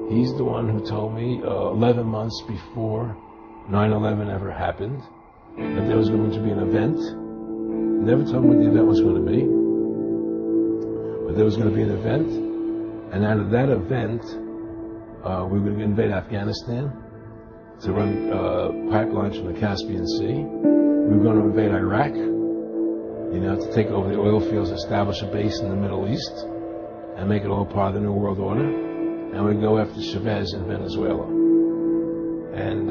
He's the one who told me 11 months before 9/11 ever happened that there was going to be an event. Never told me what the event was going to be, but there was going to be an event, and out of that event, we were going to invade Afghanistan to run pipelines from the Caspian Sea. We were going to invade Iraq, to take over the oil fields, establish a base in the Middle East, and make it all part of the New World Order. And we'd go after Chavez in Venezuela. And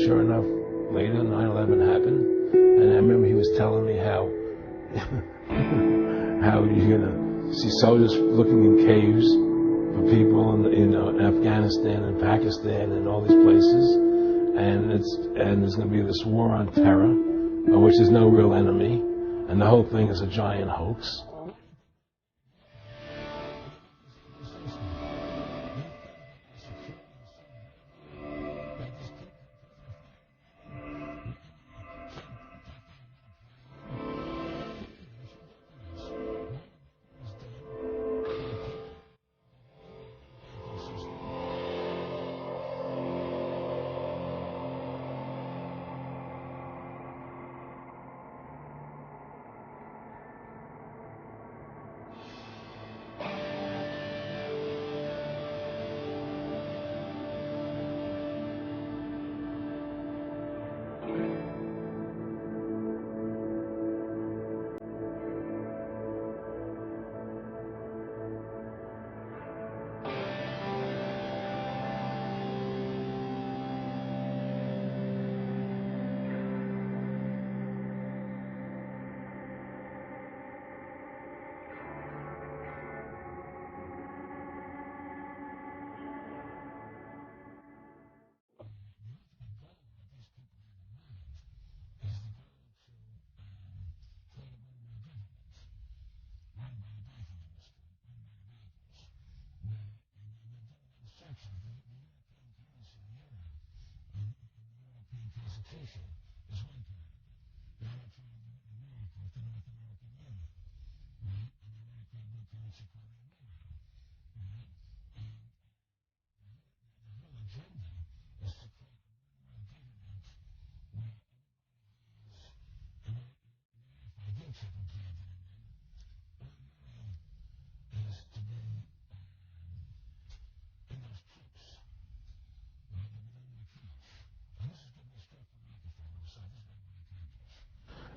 sure enough, later 9/11 happened, and I remember he was telling me how you're gonna see soldiers looking in caves for people in Afghanistan and Pakistan and all these places, and there's gonna be this war on terror, which is no real enemy, and the whole thing is a giant hoax.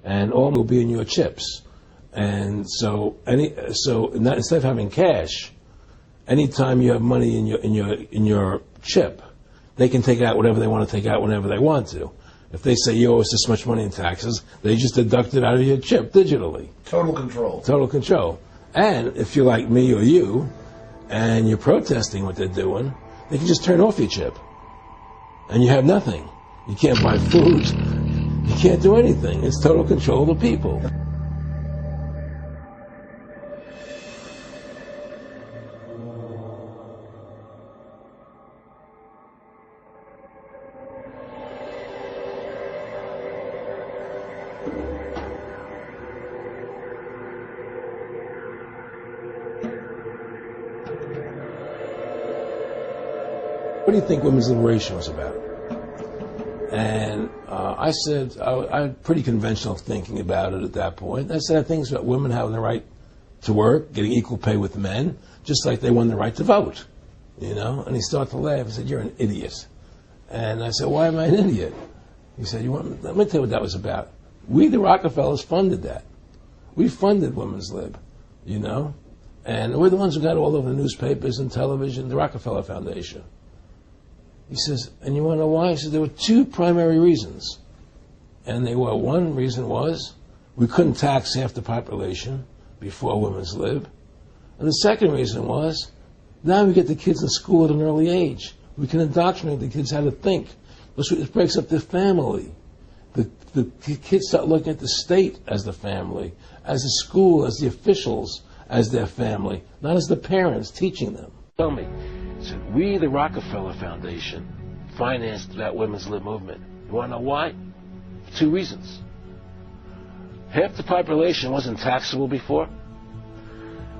And all will be in your chips. And so instead of having cash, anytime you have money in your chip, they can take out whatever they want to take out whenever they want to. If they say you owe us this much money in taxes, they just deduct it out of your chip digitally. Total control. Total control. And if you're like me or you, and you're protesting what they're doing, they can just turn off your chip. And you have nothing. You can't buy food. You can't do anything. It's total control of the people. What do you think women's liberation was about? And I said, I had pretty conventional thinking about it at that point. I said, I think it's about women having the right to work, getting equal pay with men, just like they won the right to vote, And he started to laugh. He said, you're an idiot. And I said, why am I an idiot? He said, let me tell you what that was about. We, the Rockefellers, funded that. We funded women's lib, And we're the ones who got all over the newspapers and television, the Rockefeller Foundation. He says, and you want to know why? He says, there were two primary reasons. And one reason was we couldn't tax half the population before women's lib. And the second reason was now we get the kids in school at an early age. We can indoctrinate the kids how to think. It breaks up the family. The kids start looking at the state as the family, as the school, as the officials, as their family, not as the parents teaching them. Tell me, finance it. We, the Rockefeller Foundation, financed that women's lib movement. You want to know why? For 2 reasons. Half the population wasn't taxable before.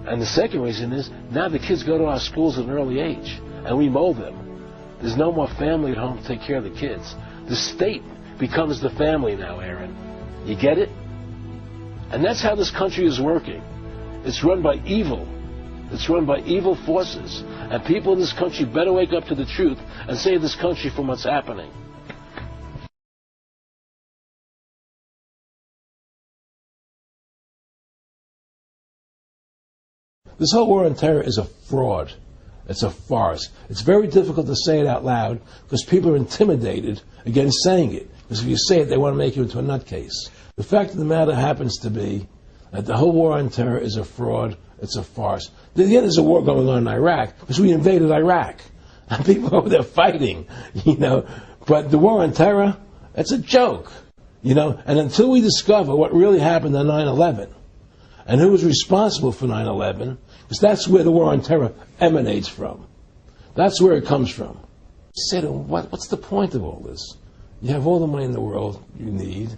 And the second reason is, now the kids go to our schools at an early age, and we mold them. There's no more family at home to take care of the kids. The state becomes the family now, Aaron. You get it? And that's how this country is working. It's run by evil. It's run by evil forces. And people in this country better wake up to the truth and save this country from what's happening. This whole war on terror is a fraud. It's a farce. It's very difficult to say it out loud because people are intimidated against saying it. Because if you say it, they want to make you into a nutcase. The fact of the matter happens to be that the whole war on terror is a fraud. It's a farce. Then there's a war going on in Iraq because we invaded Iraq. And people over there fighting, But the war on terror, it's a joke, And until we discover what really happened on 9/11 and who was responsible for 9/11, because that's where the war on terror emanates from. That's where it comes from. Said, what's the point of all this? You have all the money in the world you need.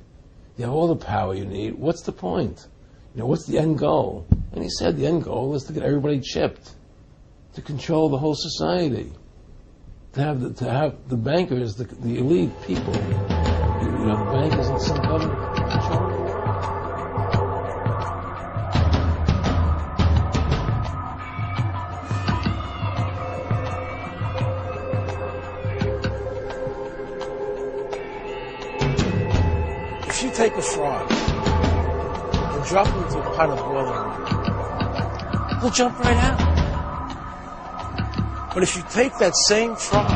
You have all the power you need. What's the point? What's the end goal? And he said the end goal is to get everybody chipped, to control the whole society, to have the bankers, the elite people, the bankers in some government control. If you take a frog and drop him into a pot of boiling water, he'll jump right out. But if you take that same frog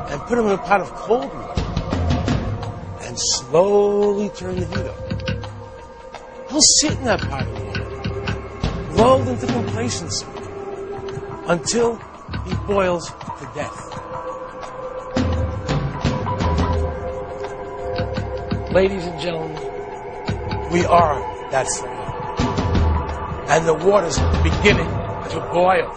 and put him in a pot of cold water and slowly turn the heat up, he'll sit in that pot of water, lulled into complacency, until he boils to death. Ladies and gentlemen, we are that frog. And the water's beginning to boil.